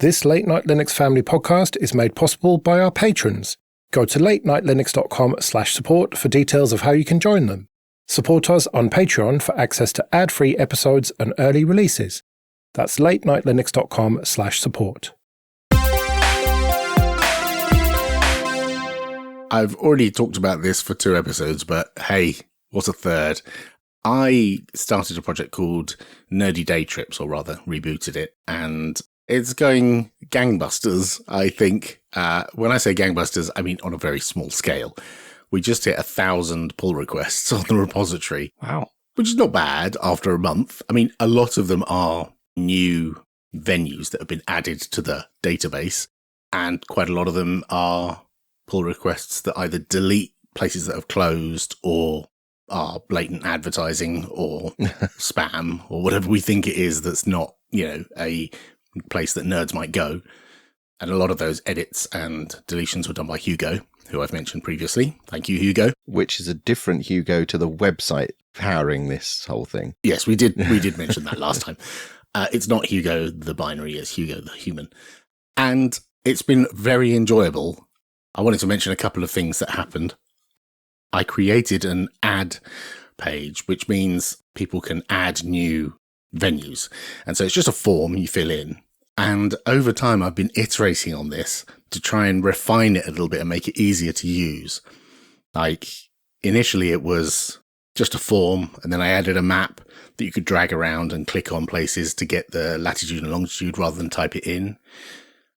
This Late Night Linux Family podcast is made possible by our patrons. Go to latenightlinux.com/support for details of how you can join them. Support us on Patreon for access to ad-free episodes and early releases. That's latenightlinux.com/support. I've already talked about this for 2 episodes, but hey, what's a third? I started a project called Nerdy Day Trips, or rather rebooted it, and it's going gangbusters, I think. When I say gangbusters, I mean on a very small scale. We just hit 1,000 pull requests on the repository. Wow. Which is not bad after a month. I mean, a lot of them are new venues that have been added to the database, and quite a lot of them are pull requests that either delete places that have closed or are blatant advertising or spam or whatever we think it is that's not, a place that nerds might go. And a lot of those edits and deletions were done by Hugo, who I've mentioned previously. Thank you, Hugo. Which is a different Hugo to the website powering this whole thing. Yes, we did mention that last time. It's not Hugo the binary, it's Hugo the human. And it's been very enjoyable. I wanted to mention a couple of things that happened. I created an ad page, which means people can add new venues. And so it's just a form you fill in. And over time, I've been iterating on this to try and refine it a little bit and make it easier to use. Like, initially it was just a form, and then I added a map that you could drag around and click on places to get the latitude and longitude rather than type it in.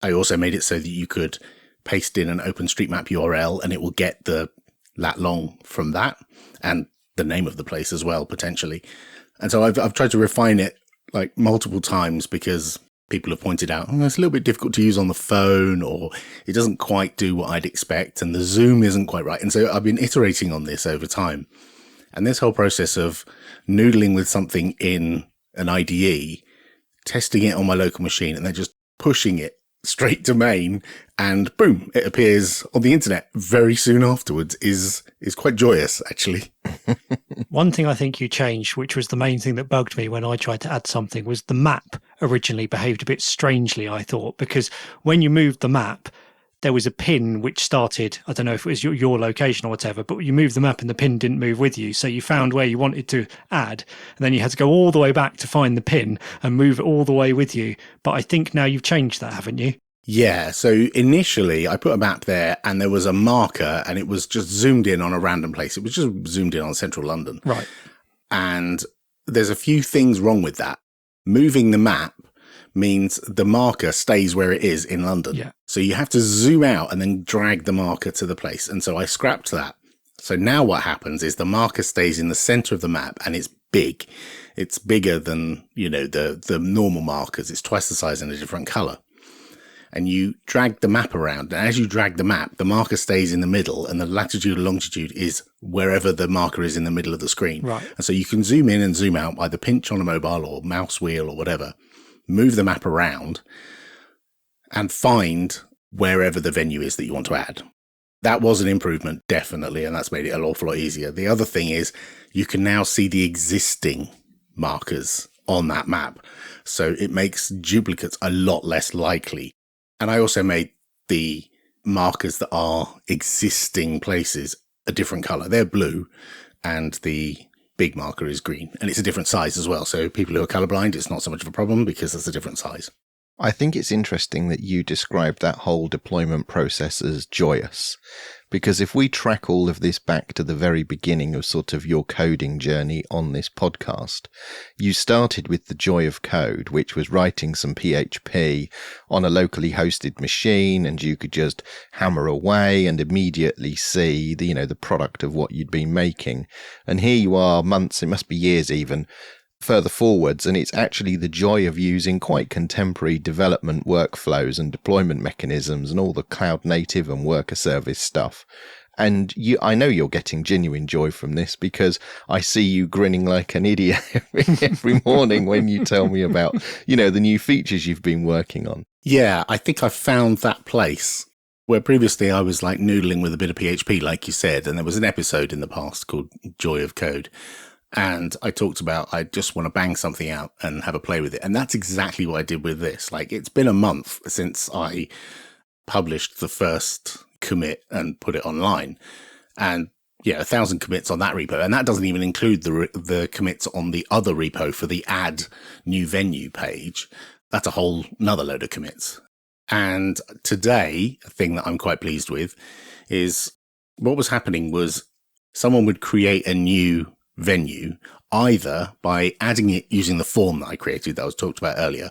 I also made it so that you could paste in an OpenStreetMap URL and it will get the lat long from that and the name of the place as well, potentially. And so I've tried to refine it like multiple times because people have pointed out, it's a little bit difficult to use on the phone, or it doesn't quite do what I'd expect, and the zoom isn't quite right. And so I've been iterating on this over time. And this whole process of noodling with something in an IDE, testing it on my local machine, and then just pushing it straight to main, and boom, it appears on the internet very soon afterwards is quite joyous, actually. One thing I think you changed, which was the main thing that bugged me when I tried to add something, was the map originally behaved a bit strangely, I thought, because when you moved the map, there was a pin which started, I don't know if it was your location or whatever, but you moved the map and the pin didn't move with you. So you found where you wanted to add, and then you had to go all the way back to find the pin and move it all the way with you. But I think now you've changed that, haven't you? Yeah, so initially I put a map there and there was a marker and it was just zoomed in on a random place. It was just zoomed in on central London. Right. And there's a few things wrong with that. Moving the map means the marker stays where it is in London. Yeah. So you have to zoom out and then drag the marker to the place. And so I scrapped that. So now what happens is the marker stays in the center of the map and it's big. It's bigger than, the normal markers. It's twice the size and a different color. And you drag the map around. And as you drag the map, the marker stays in the middle and the latitude and longitude is wherever the marker is in the middle of the screen. Right. And so you can zoom in and zoom out, either pinch on a mobile or mouse wheel or whatever, move the map around and find wherever the venue is that you want to add. That was an improvement, definitely, and that's made it an awful lot easier. The other thing is you can now see the existing markers on that map. So it makes duplicates a lot less likely. And I also made the markers that are existing places a different color. They're blue and the big marker is green, and it's a different size as well. So people who are colorblind, it's not so much of a problem because it's a different size. I think it's interesting that you described that whole deployment process as joyous, because if we track all of this back to the very beginning of sort of your coding journey on this podcast, you started with the joy of code, which was writing some PHP on a locally hosted machine, and you could just hammer away and immediately see the product of what you'd been making. And here you are months, it must be years even, further forwards, and it's actually the joy of using quite contemporary development workflows and deployment mechanisms and all the cloud native and worker service stuff. And I know you're getting genuine joy from this because I see you grinning like an idiot every morning when you tell me about, the new features you've been working on. Yeah, I think I found that place where previously I was like noodling with a bit of PHP, like you said, and there was an episode in the past called Joy of Code. And I talked about, I just want to bang something out and have a play with it. And that's exactly what I did with this. Like, it's been a month since I published the first commit and put it online. And 1,000 commits on that repo. And that doesn't even include the commits on the other repo for the add new venue page. That's a whole another load of commits. And today, a thing that I'm quite pleased with is what was happening was someone would create a new venue either by adding it using the form that I created that I was talked about earlier,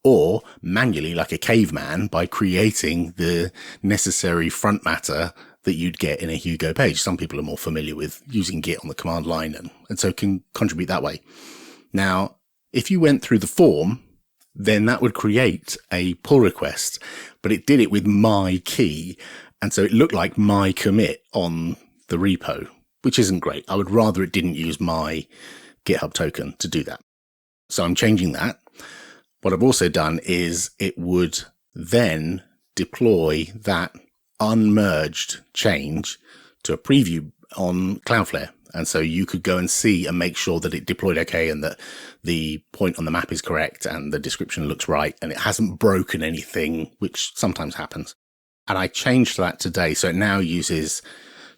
or manually like a caveman by creating the necessary front matter that you'd get in a Hugo page. Some people are more familiar with using Git on the command line and so can contribute that way. Now, if you went through the form, then that would create a pull request, but it did it with my key. And so it looked like my commit on the repo, which isn't great. I would rather it didn't use my GitHub token to do that. So I'm changing that. What I've also done is it would then deploy that unmerged change to a preview on Cloudflare. And so you could go and see and make sure that it deployed okay and that the point on the map is correct and the description looks right and it hasn't broken anything, which sometimes happens. And I changed that today. So it now uses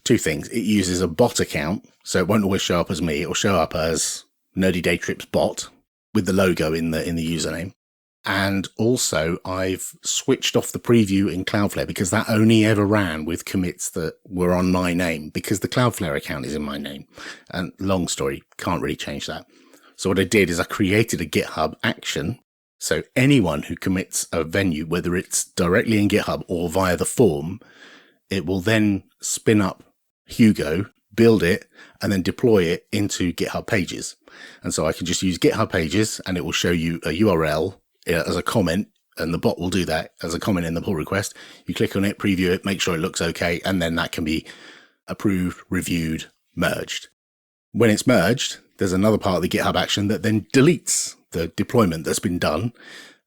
two things. It uses a bot account. So it won't always show up as me. It will show up as Nerdy Day Trips bot with the logo in the username. And also I've switched off the preview in Cloudflare because that only ever ran with commits that were on my name because the Cloudflare account is in my name. And long story, can't really change that. So what I did is I created a GitHub action. So anyone who commits a venue, whether it's directly in GitHub or via the form, it will then spin up Hugo, build it, and then deploy it into GitHub Pages. And so I can just use GitHub Pages and it will show you a URL as a comment, and the bot will do that as a comment in the pull request. You click on it, preview it, make sure it looks okay, and then that can be approved, reviewed, merged. When it's merged, there's another part of the GitHub action that then deletes the deployment that's been done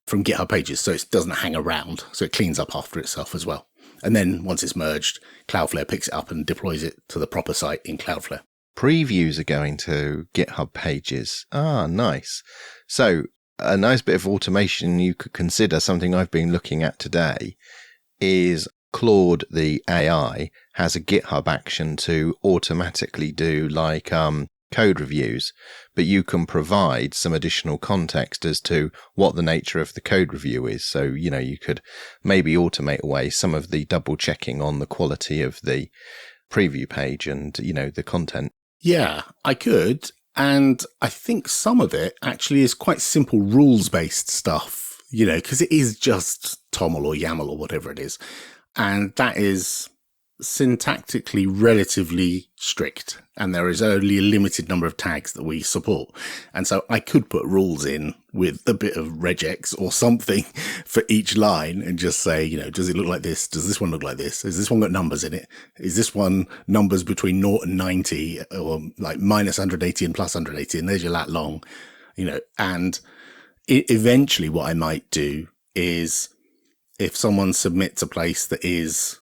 from GitHub Pages, so it doesn't hang around, so it cleans up after itself as well. And then once it's merged, Cloudflare picks it up and deploys it to the proper site in Cloudflare. Previews are going to GitHub Pages. Ah, nice. So a nice bit of automation you could consider, something I've been looking at today, is Claude, the AI, has a GitHub action to automatically do like code reviews, but you can provide some additional context as to what the nature of the code review is. So, you could maybe automate away some of the double checking on the quality of the preview page and, the content. Yeah, I could. And I think some of it actually is quite simple rules-based stuff, because it is just TOML or YAML or whatever it is. And that is syntactically relatively strict. And there is only a limited number of tags that we support. And so I could put rules in with a bit of regex or something for each line and just say, does it look like this? Does this one look like this? Has this one got numbers in it? Is this one numbers between 0 and 90 or like minus 180 and plus 180? And there's your lat long, and eventually what I might do is if someone submits a place that is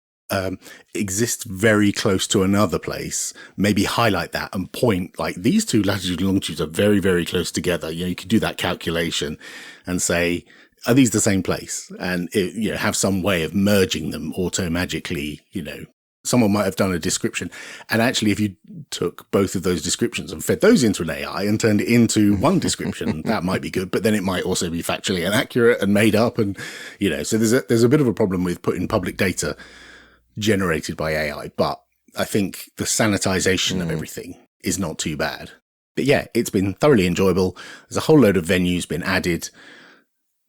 exists very close to another place, maybe highlight that and point like these two latitudes and longitudes are very, very close together. You could do that calculation and say, are these the same place? And have some way of merging them auto-magically. Someone might have done a description. And actually, if you took both of those descriptions and fed those into an AI and turned it into one description, that might be good. But then it might also be factually inaccurate and made up. And, so there's a bit of a problem with putting public data generated by AI, but I think the sanitization of everything is not too bad. But yeah, it's been thoroughly enjoyable. There's a whole load of venues been added,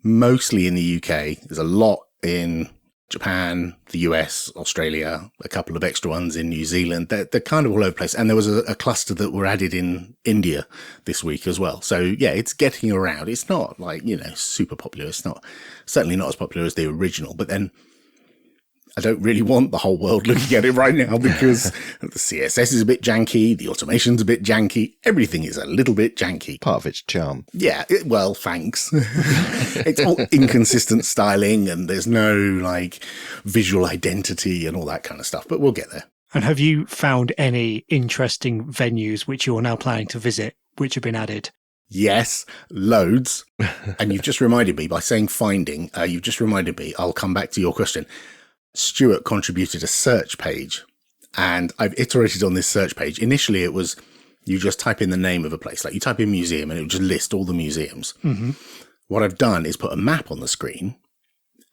mostly in the UK. There's a lot in Japan, the US, Australia, a couple of extra ones in New Zealand. They're kind of all over the place. And there was a cluster that were added in India this week as well. So yeah, it's getting around. It's not like, super popular. It's certainly not as popular as the original, but then I don't really want the whole world looking at it right now because the CSS is a bit janky, the automation's a bit janky, everything is a little bit janky. Part of its charm. Yeah, well, thanks. It's all inconsistent styling and there's no visual identity and all that kind of stuff, but we'll get there. And have you found any interesting venues which you're now planning to visit, which have been added? Yes, loads. And you've just reminded me by saying finding, you've just reminded me, I'll come back to your question. Stuart contributed a search page, and I've iterated on this search page. Initially, it was you just type in the name of a place, like you type in museum and it would just list all the museums. Mm-hmm. What I've done is put a map on the screen,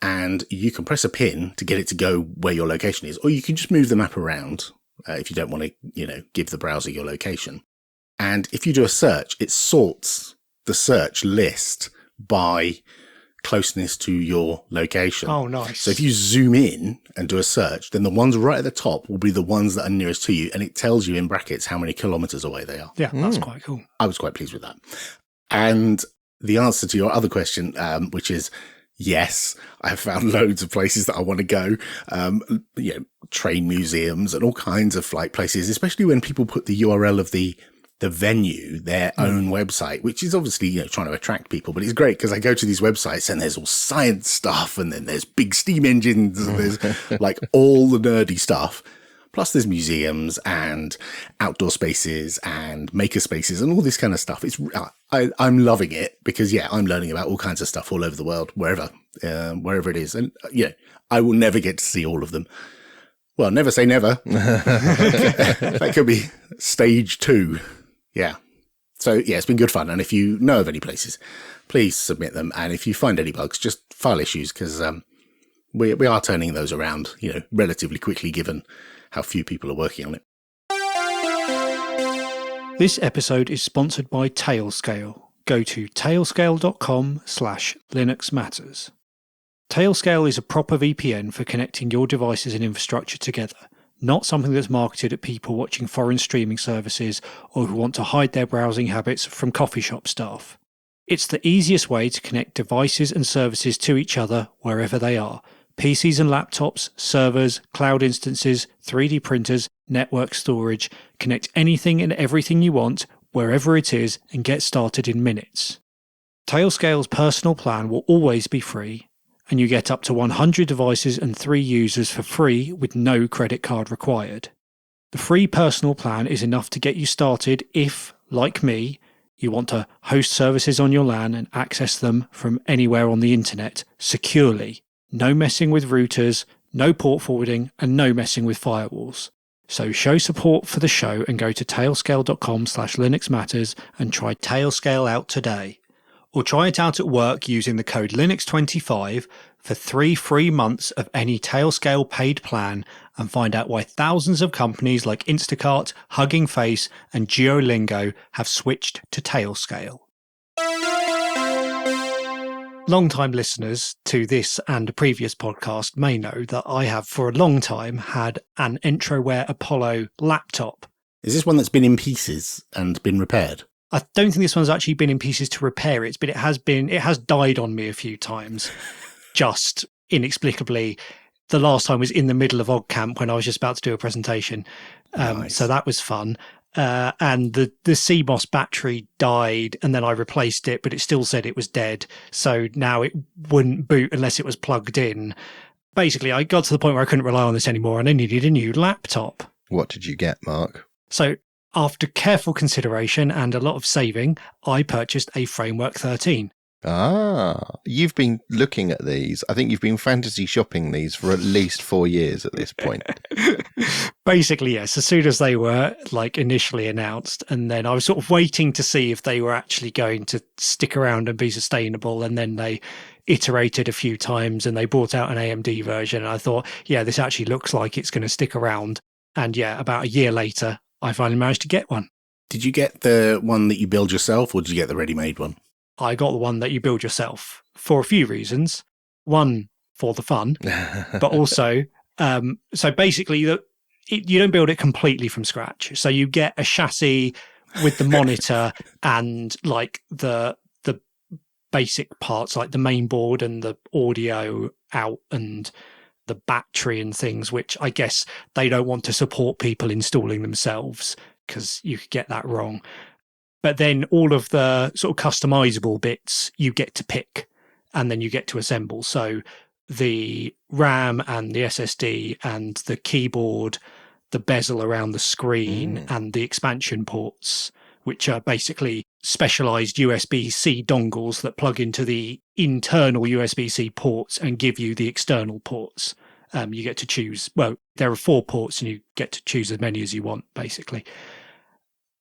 and you can press a pin to get it to go where your location is, or you can just move the map around if you don't want to, give the browser your location. And if you do a search, it sorts the search list by closeness to your location. Oh, nice. So if you zoom in and do a search, then the ones right at the top will be the ones that are nearest to you, and it tells you in brackets how many kilometers away they are. Yeah, that's quite cool. I was quite pleased with that. And the answer to your other question, which is yes, I have found loads of places that I want to go, train museums and all kinds of like places, especially when people put the URL of the venue, their own website, which is obviously, trying to attract people, but it's great because I go to these websites and there's all science stuff, and then there's big steam engines, and there's like all the nerdy stuff. Plus there's museums and outdoor spaces and maker spaces and all this kind of stuff. I'm loving it because I'm learning about all kinds of stuff all over the world, wherever it is. And I will never get to see all of them. Well, never say never. That could be stage 2. Yeah. So it's been good fun. And if you know of any places, please submit them. And if you find any bugs, just file issues, because we are turning those around, relatively quickly, given how few people are working on it. This episode is sponsored by Tailscale. Go to tailscale.com/Linux Matters. Tailscale is a proper VPN for connecting your devices and infrastructure together, not something that's marketed at people watching foreign streaming services or who want to hide their browsing habits from coffee shop staff. It's the easiest way to connect devices and services to each other wherever they are. PCs and laptops, servers, cloud instances, 3D printers, network storage. Connect anything and everything you want, wherever it is, and get started in minutes. Tailscale's personal plan will always be free, and you get up to 100 devices and 3 users for free with no credit card required. The free personal plan is enough to get you started if, like me, you want to host services on your LAN and access them from anywhere on the internet securely. No messing with routers, no port forwarding, and no messing with firewalls. So show support for the show and go to tailscale.com/Linux Matters and try Tailscale out today. Or try it out at work using the code Linux25 for 3 free months of any Tailscale paid plan, and find out why thousands of companies like Instacart, Hugging Face, and Duolingo have switched to Tailscale. Long-time listeners to this and a previous podcast may know that I have for a long time had an Entroware Apollo laptop. Is this one that's been in pieces and been repaired? I don't think this one's actually been in pieces to repair it, but it has died on me a few times, just inexplicably. The last time was in the middle of OggCamp when I was just about to do a presentation. Nice. So that was fun. And the CMOS battery died, and then I replaced it, but it still said it was dead. So now it wouldn't boot unless it was plugged in. Basically, I got to the point where I couldn't rely on this anymore, and I needed a new laptop. What did you get, Mark? So after careful consideration and a lot of saving, I purchased a Framework 13. Ah, you've been looking at these. I think you've been fantasy shopping these for at least 4 years at this point. Basically, yes. As soon as they were initially announced, and then I was sort of waiting to see if they were actually going to stick around and be sustainable. And then they iterated a few times and they brought out an AMD version. And I thought, this actually looks like it's going to stick around. And about a year later, I finally managed to get one. Did you get the one that you build yourself, or did you get the ready-made one? I got the one that you build yourself for a few reasons. One, for the fun, but also, so basically, you don't build it completely from scratch. So you get a chassis with the monitor and the basic parts, like the main board and the audio out and the battery and things, which I guess they don't want to support people installing themselves because you could get that wrong. But then all of the sort of customizable bits you get to pick and then you get to assemble. So the RAM and the SSD and the keyboard, the bezel around the screen and the expansion ports, which are basically specialized USB-C dongles that plug into the internal USB-C ports and give you the external ports. You get to choose, well, there are 4 ports and you get to choose as many as you want, basically.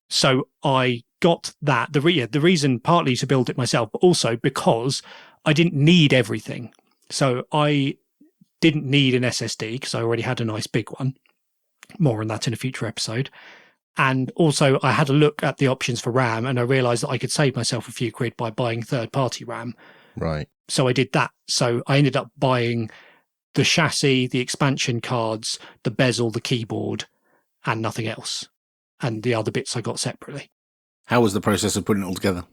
So I got that. The reason partly to build it myself, but also because I didn't need everything. So I didn't need an SSD because I already had a nice big one. More on that in a future episode. And also I had a look at the options for RAM and I realized that I could save myself a few quid by buying third-party RAM. Right. So I did that. So I ended up buying the chassis, the expansion cards, the bezel, the keyboard, and nothing else. And the other bits I got separately. How was the process of putting it all together?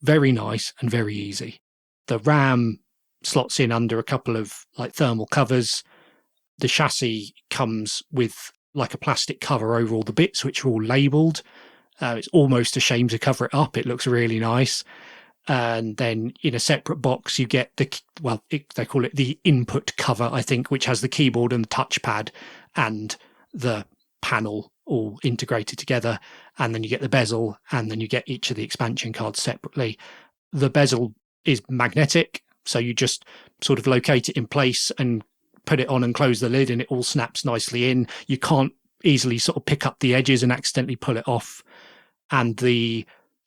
Very nice and very easy. The RAM slots in under a couple of like thermal covers. The chassis comes with like a plastic cover over all the bits, which are all labelled. It's almost a shame to cover it up. It looks really nice. And then in a separate box, you get they call it the input cover, I think, which has the keyboard and the touchpad and the panel all integrated together. And then you get the bezel, and then you get each of the expansion cards separately. The bezel is magnetic, so you just sort of locate it in place and put it on and close the lid, and it all snaps nicely in. You can't easily sort of pick up the edges and accidentally pull it off. And the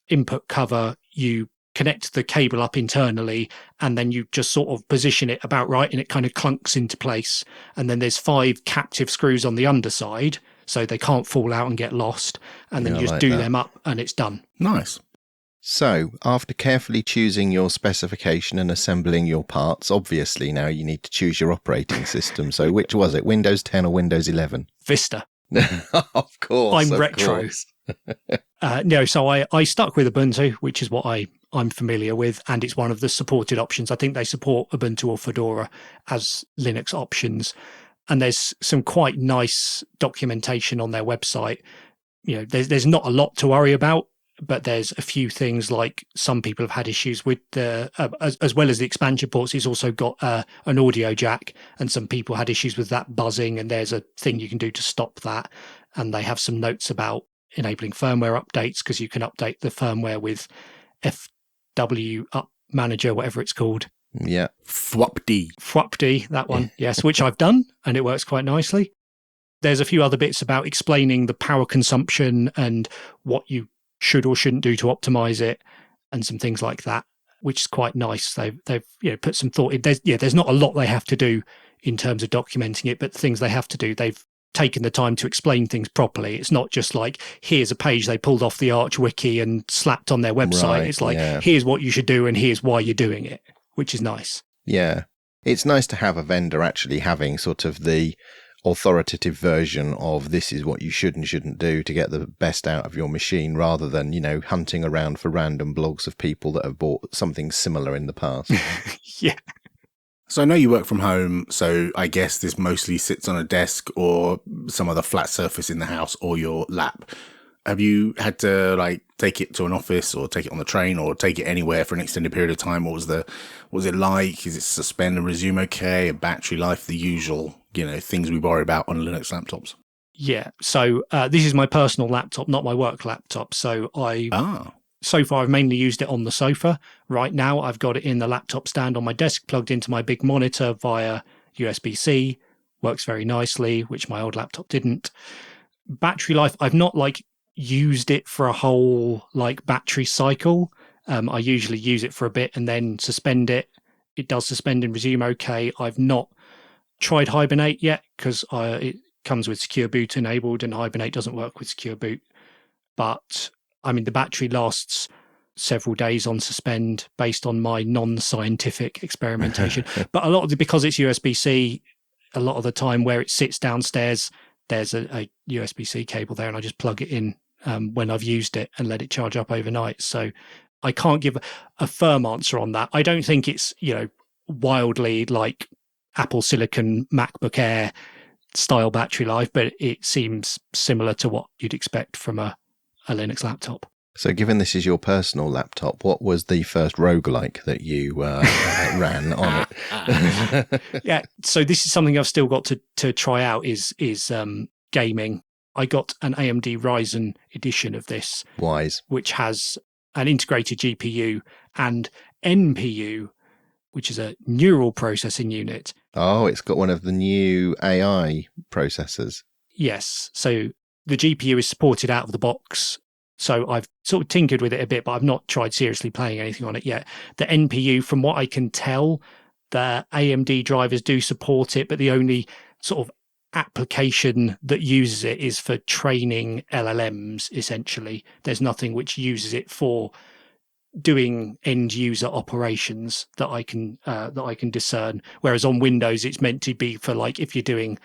input cover, you connect the cable up internally, and then you just sort of position it about right, and it kind of clunks into place. And then there's 5 captive screws on the underside, so they can't fall out and get lost. And then you just do them up, and it's done. Nice. So, after carefully choosing your specification and assembling your parts, obviously now you need to choose your operating system. So, which was it, Windows 10 or Windows 11? Vista. Of course. I'm retro. Course. No, so I stuck with Ubuntu, which is what I'm familiar with, and it's one of the supported options. I think they support Ubuntu or Fedora as Linux options. And there's some quite nice documentation on their website. You know, there's not a lot to worry about, but there's a few things like some people have had issues with the, as well as the expansion ports, it's also got an audio jack, and some people had issues with that buzzing, and there's a thing you can do to stop that. And they have some notes about enabling firmware updates, because you can update the firmware with FW Up Manager, whatever it's called. Yeah. FWAPD, that one. Yes, which I've done, and it works quite nicely. There's a few other bits about explaining the power consumption and what you should or shouldn't do to optimize it, and some things like that, which is quite nice. They've put some thought in. There's not a lot they have to do in terms of documenting it, but the things they have to do, they've taken the time to explain things properly. It's not just like, here's a page they pulled off the Arch Wiki and slapped on their website. Right, it's like, here's what you should do and here's why you're doing it, which is nice. Yeah. It's nice to have a vendor actually having sort of the authoritative version of this is what you should and shouldn't do to get the best out of your machine, rather than, hunting around for random blogs of people that have bought something similar in the past. Yeah. So I know you work from home, so I guess this mostly sits on a desk or some other flat surface in the house or your lap. Have you had to take it to an office or take it on the train or take it anywhere for an extended period of time? What was it like? Is it suspend and resume okay? A battery life, the usual, things we worry about on Linux laptops? Yeah. So this is my personal laptop, not my work laptop. So so far I've mainly used it on the sofa. Right now I've got it in the laptop stand on my desk, plugged into my big monitor via USB-C. Works very nicely, which my old laptop didn't. Battery life, I've not used it for a whole battery cycle. I usually use it for a bit and then suspend it. It does suspend and resume okay. I've not tried Hibernate yet because it comes with Secure Boot enabled, and Hibernate doesn't work with Secure Boot. But the battery lasts several days on suspend based on my non-scientific experimentation. But because it's USB-C, a lot of the time where it sits downstairs, there's a USB-C cable there, and I just plug it in when I've used it and let it charge up overnight. So I can't give a firm answer on that. I don't think it's, wildly like Apple Silicon MacBook Air style battery life, but it seems similar to what you'd expect from a Linux laptop. So given this is your personal laptop, what was the first roguelike that you ran on it? Yeah, so this is something I've still got to try out is gaming. I got an AMD Ryzen edition of this, Wise. which has an integrated GPU and NPU, which is a neural processing unit. Oh, it's got one of the new AI processors. Yes. So the GPU is supported out of the box. So I've sort of tinkered with it a bit, but I've not tried seriously playing anything on it yet. The NPU, from what I can tell, the AMD drivers do support it, but the only sort of application that uses it is for training LLMs, essentially. There's nothing which uses it for doing end user operations that I can discern. Whereas on Windows, it's meant to be for, like, if you're doing,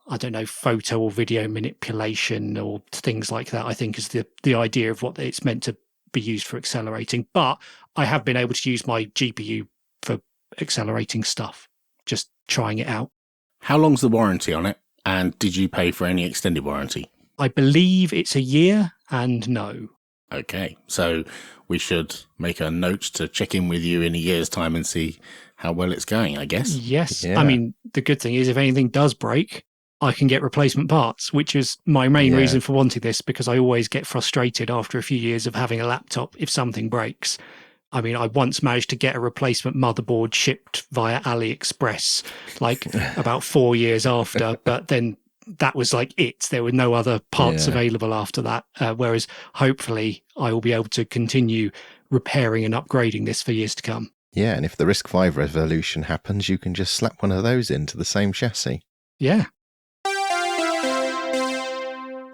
I don't know, photo or video manipulation or things like that, I think is the idea of what it's meant to be used for accelerating. But I have been able to use my GPU for accelerating stuff, just trying it out. How long's the warranty on it? And did you pay for any extended warranty? I believe it's a year, and no. Okay, so we should make a note to check in with you in a year's time and see how well it's going, I guess. Yes. Yeah. I mean, the good thing is if anything does break, I can get replacement parts, which is my main reason for wanting this, because I always get frustrated after a few years of having a laptop if something breaks. I mean, I once managed to get a replacement motherboard shipped via AliExpress, like about 4 years after, but then that was like it. There were no other parts available after that. Whereas hopefully I will be able to continue repairing and upgrading this for years to come. Yeah, and if the RISC-V revolution happens, you can just slap one of those into the same chassis. Yeah.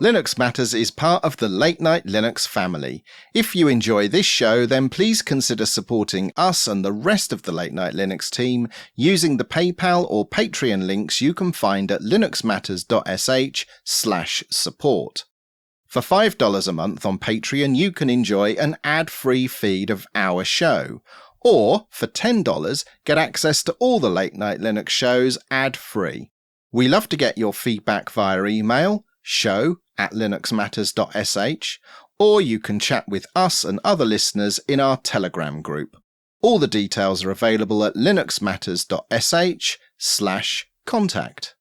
Linux Matters is part of the Late Night Linux family. If you enjoy this show, then please consider supporting us and the rest of the Late Night Linux team using the PayPal or Patreon links you can find at linuxmatters.sh/support. For $5 a month on Patreon, you can enjoy an ad-free feed of our show. Or, for $10, get access to all the Late Night Linux shows ad-free. We love to get your feedback via email, show@linuxmatters.sh, or you can chat with us and other listeners in our Telegram group. All the details are available at linuxmatters.sh/contact.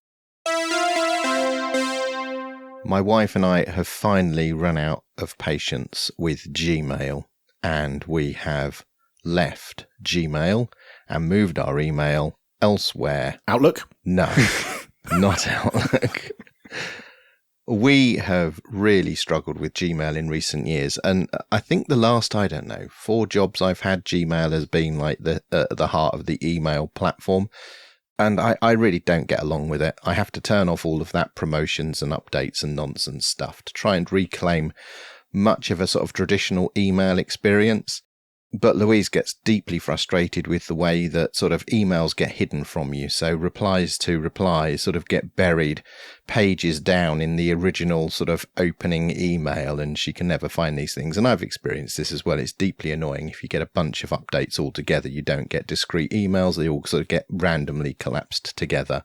My wife and I have finally run out of patience with Gmail, and we have left Gmail and moved our email elsewhere. Outlook? No, not Outlook. We have really struggled with Gmail in recent years, and I think the last, 4 jobs I've had, Gmail has been like the heart of the email platform, and I really don't get along with it. I have to turn off all of that promotions and updates and nonsense stuff to try and reclaim much of a sort of traditional email experience. But Louise gets deeply frustrated with the way that sort of emails get hidden from you. So replies to replies sort of get buried pages down in the original sort of opening email, and she can never find these things. And I've experienced this as well. It's deeply annoying. If you get a bunch of updates all together, you don't get discrete emails. They all sort of get randomly collapsed together.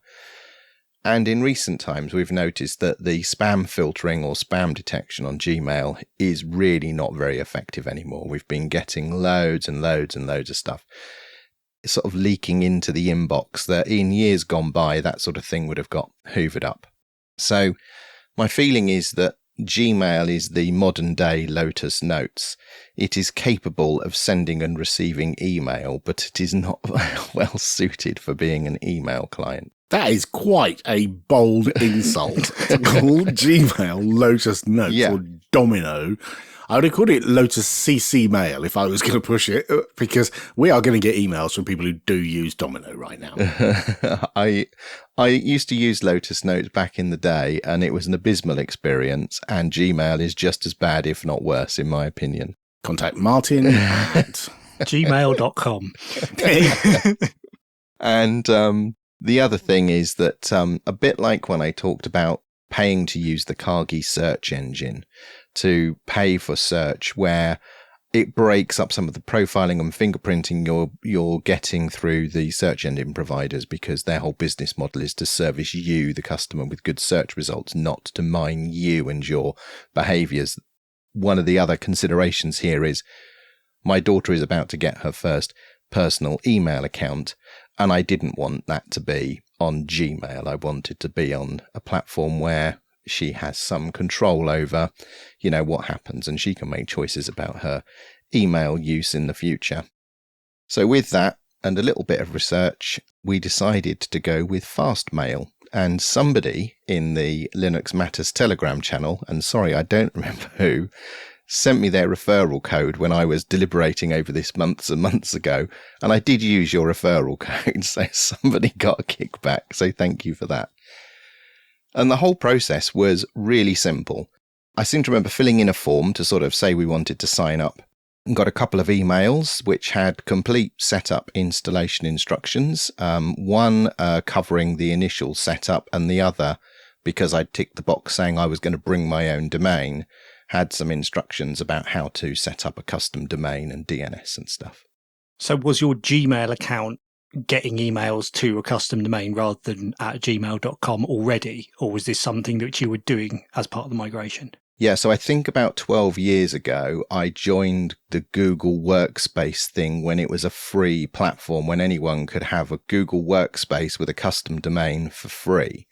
And in recent times, we've noticed that the spam filtering or spam detection on Gmail is really not very effective anymore. We've been getting loads and loads and loads of stuff sort of leaking into the inbox that in years gone by, that sort of thing would have got hoovered up. So my feeling is that Gmail is the modern day Lotus Notes. It is capable of sending and receiving email, but it is not well suited for being an email client. That is quite a bold insult to call Gmail Lotus Notes or Domino. I would have called it Lotus CC Mail if I was going to push it, because we are going to get emails from people who do use Domino right now. I used to use Lotus Notes back in the day, and it was an abysmal experience, and Gmail is just as bad, if not worse, in my opinion. Contact Martin at gmail.com. And the other thing is that a bit like when I talked about paying to use the Cargi search engine, to pay for search where it breaks up some of the profiling and fingerprinting you're getting through the search engine providers, because their whole business model is to service you, the customer, with good search results, not to mine you and your behaviors. One of the other considerations here is my daughter is about to get her first personal email account, and I didn't want that to be on Gmail. I wanted to be on a platform where she has some control over, what happens, and she can make choices about her email use in the future. So with that and a little bit of research, we decided to go with Fastmail. And somebody in the Linux Matters Telegram channel, and sorry, I don't remember who, sent me their referral code when I was deliberating over this months and months ago. And I did use your referral code, so somebody got a kickback. So thank you for that. And the whole process was really simple. I seem to remember filling in a form to sort of say we wanted to sign up, and got a couple of emails which had complete setup installation instructions, one covering the initial setup, and the other, because I'd ticked the box saying I was going to bring my own domain, had some instructions about how to set up a custom domain and DNS and stuff. So was your Gmail account getting emails to a custom domain rather than at gmail.com already, or was this something that you were doing as part of the migration? Yeah, so I think about 12 years ago, I joined the Google Workspace thing when it was a free platform, when anyone could have a Google Workspace with a custom domain for free.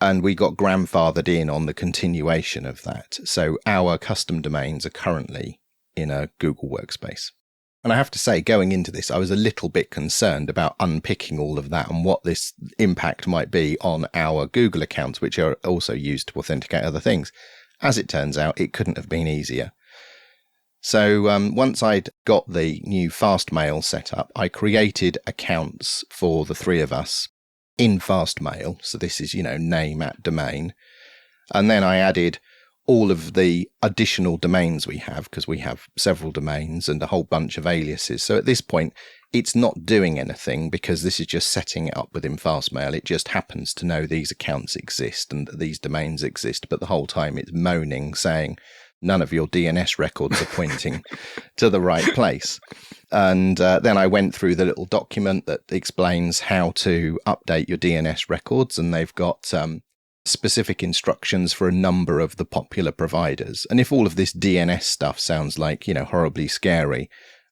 And we got grandfathered in on the continuation of that. So our custom domains are currently in a Google Workspace. And I have to say, going into this, I was a little bit concerned about unpicking all of that and what this impact might be on our Google accounts, which are also used to authenticate other things. As it turns out, it couldn't have been easier. So once I'd got the new Fastmail set up, I created accounts for the three of us in Fastmail. So this is, name at domain. And then I added all of the additional domains we have, because we have several domains and a whole bunch of aliases. So at this point, it's not doing anything because this is just setting it up within Fastmail. It just happens to know these accounts exist and that these domains exist. But the whole time it's moaning, saying none of your DNS records are pointing to the right place. And then I went through the little document that explains how to update your DNS records. And they've got specific instructions for a number of the popular providers. And if all of this DNS stuff sounds like, horribly scary,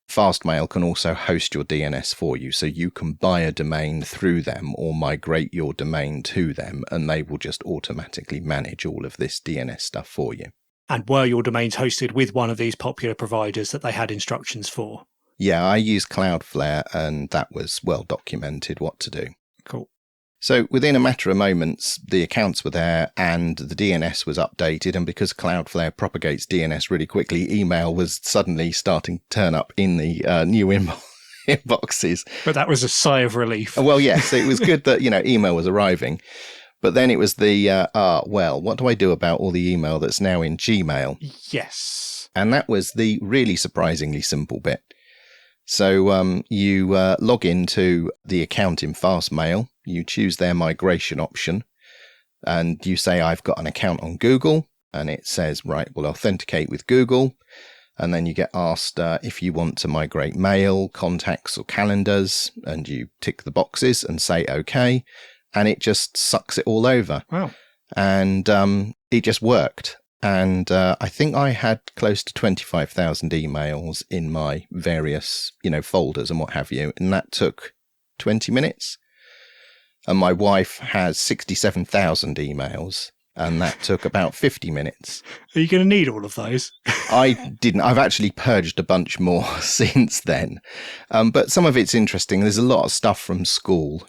Fastmail can also host your DNS for you. So you can buy a domain through them or migrate your domain to them, and they will just automatically manage all of this DNS stuff for you. And were your domains hosted with one of these popular providers that they had instructions for? Yeah, I used Cloudflare, and that was well documented what to do. Cool. So within a matter of moments, the accounts were there and the DNS was updated. And because Cloudflare propagates DNS really quickly, email was suddenly starting to turn up in the new inboxes. But that was a sigh of relief. Well, yes, it was good that, email was arriving. But then it was the, what do I do about all the email that's now in Gmail? Yes. And that was the really surprisingly simple bit. So you log into the account in Fastmail, you choose their migration option, and you say, I've got an account on Google, and it says, right, we'll authenticate with Google. And then you get asked if you want to migrate mail, contacts, or calendars, and you tick the boxes and say, okay, and it just sucks it all over. Wow. And it just worked. And I think I had close to 25,000 emails in my various, folders and what have you. And that took 20 minutes. And my wife has 67,000 emails. And that took about 50 minutes. Are you going to need all of those? I didn't. I've actually purged a bunch more since then. But some of it's interesting. There's a lot of stuff from school,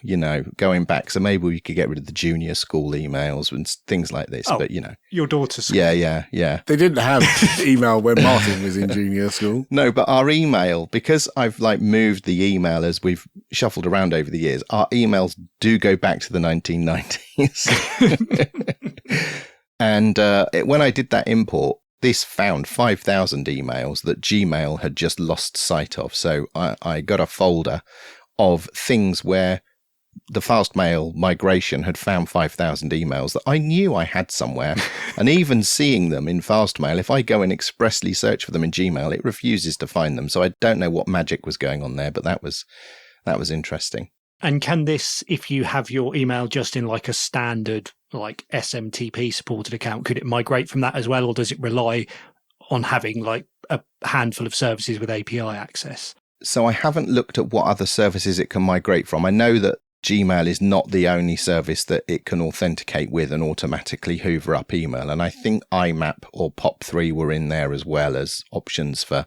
going back. So maybe we could get rid of the junior school emails and things like this. Oh, but, your daughter's school. Yeah. They didn't have email when Martin was in junior school. No, but our email, because I've moved the email as we've shuffled around over the years, our emails do go back to the 1990s. And when I did that import, this found 5,000 emails that Gmail had just lost sight of. So I got a folder of things where the Fastmail migration had found 5,000 emails that I knew I had somewhere. And even seeing them in Fastmail, if I go and expressly search for them in Gmail, it refuses to find them. So I don't know what magic was going on there, but that was interesting. And can this, if you have your email just in a standard SMTP supported account, could it migrate from that as well? Or does it rely on having a handful of services with API access? So I haven't looked at what other services it can migrate from. I know that Gmail is not the only service that it can authenticate with and automatically hoover up email. And I think IMAP or POP3 were in there as well as options for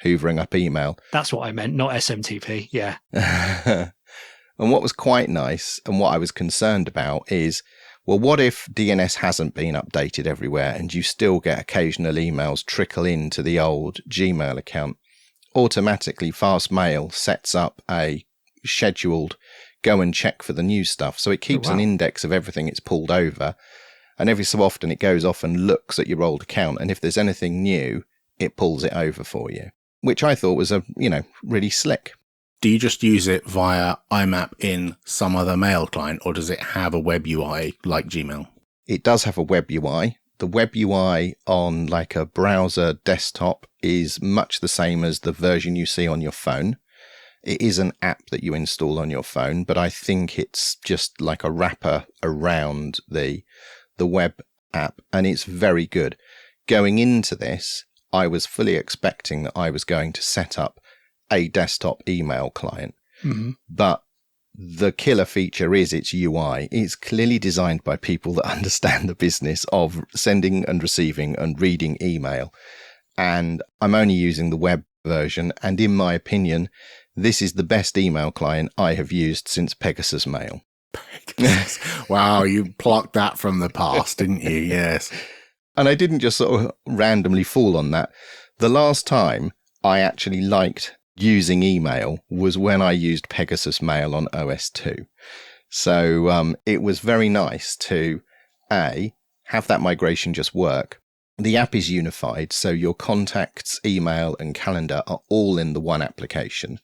hoovering up email. That's what I meant, not SMTP. Yeah. And what was quite nice and what I was concerned about is, well, what if DNS hasn't been updated everywhere and you still get occasional emails trickle into the old Gmail account? Automatically, Fastmail sets up a scheduled go and check for the new stuff. So it keeps an index of everything it's pulled over. And every so often it goes off and looks at your old account. And if there's anything new, it pulls it over for you, which I thought was really slick. Do you just use it via IMAP in some other mail client, or does it have a web UI like Gmail? It does have a web UI. The web UI on like a browser desktop is much the same as the version you see on your phone. It is an app that you install on your phone, but I think it's just like a wrapper around the web app, and it's very good. Going into this, I was fully expecting that I was going to set up a desktop email client, but the killer feature is its UI. It's clearly designed by people that understand the business of sending and receiving and reading email. And I'm only using the web version, and in my opinion, this is the best email client I have used since Pegasus Mail. Wow, you plucked that from the past, didn't you? Yes. And I didn't just sort of randomly fall on that. The last time I actually liked using email was when I used Pegasus Mail on OS 2. So it was very nice to, have that migration just work. The app is unified, so your contacts, email, and calendar are all in the one application.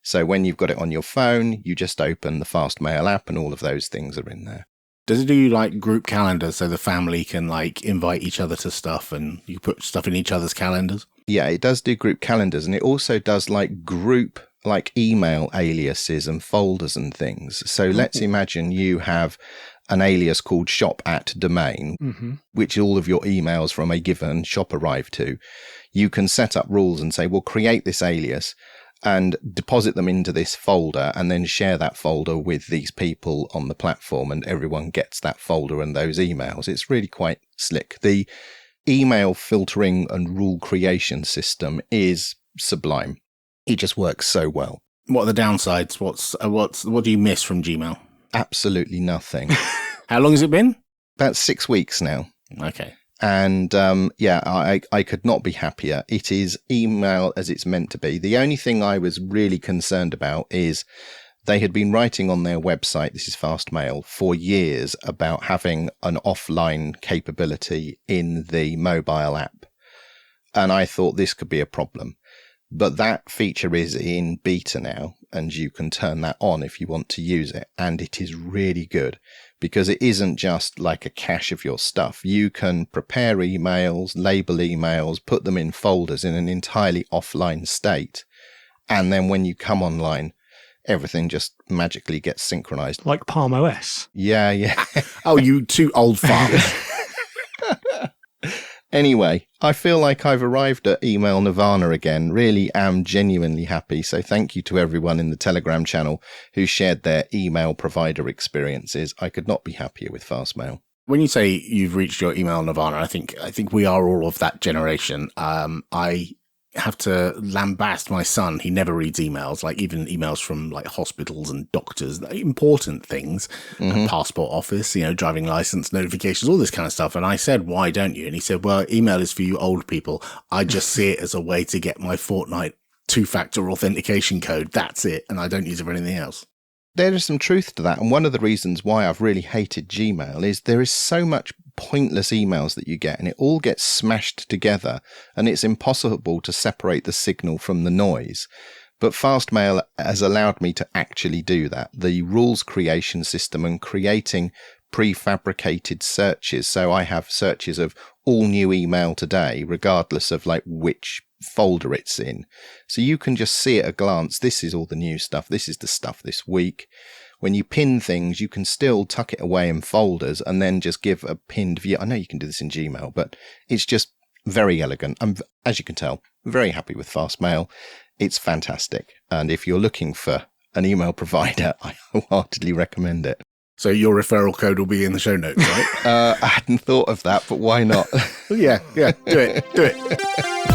So when you've got it on your phone, you just open the Fastmail app and all of those things are in there. Does it do like group calendars so the family can like invite each other to stuff and you put stuff in each other's calendars? Yeah, it does do group calendars, and it also does like group like email aliases and folders and things. So let's imagine you have an alias called shop@domain, which all of your emails from a given shop arrive to. You can set up rules and say, well, create this alias and deposit them into this folder and then share that folder with these people on the platform, and everyone gets that folder and those emails. It's really quite slick. The email filtering and rule creation system is sublime. It just works so well. What are the downsides? What do you miss from Gmail? Absolutely nothing. How long has it been? About 6 weeks now. Okay. And I could not be happier. It is email as it's meant to be. The only thing I was really concerned about is they had been writing on their website, this is Fastmail, for years about having an offline capability in the mobile app. And I thought this could be a problem. But that feature is in beta now, and you can turn that on if you want to use it. And it is really good because it isn't just like a cache of your stuff. You can prepare emails, label emails, put them in folders in an entirely offline state. And then when you come online, everything just magically gets synchronized. Like Palm OS. Yeah. Oh, you two old farts. Anyway, I feel like I've arrived at email nirvana again. Really am genuinely happy. So thank you to everyone in the Telegram channel who shared their email provider experiences. I could not be happier with Fastmail. When you say you've reached your email nirvana, I think we are all of that generation. I have to lambast my son. He never reads emails, like even emails from like hospitals and doctors, important things, passport office, driving license notifications, all this kind of stuff. And I said, why don't you? And he said, well, email is for you old people. I just see it as a way to get my fortnight 2-factor authentication code. That's it. And I don't use it for anything else. There is some truth to that. And one of the reasons why I've really hated Gmail is there is so much pointless emails that you get, and it all gets smashed together, and it's impossible to separate the signal from the noise. But Fastmail has allowed me to actually do that. The rules creation system and creating prefabricated searches. So I have searches of all new email today, regardless of like which folder it's in. So you can just see at a glance, this is all the new stuff. This is the stuff this week. When you pin things, you can still tuck it away in folders and then just give a pinned view. I know you can do this in Gmail, but it's just very elegant. I'm, as you can tell, very happy with Fastmail. It's fantastic. And if you're looking for an email provider, I wholeheartedly recommend it. So your referral code will be in the show notes, right? I hadn't thought of that, but why not? Yeah, do it.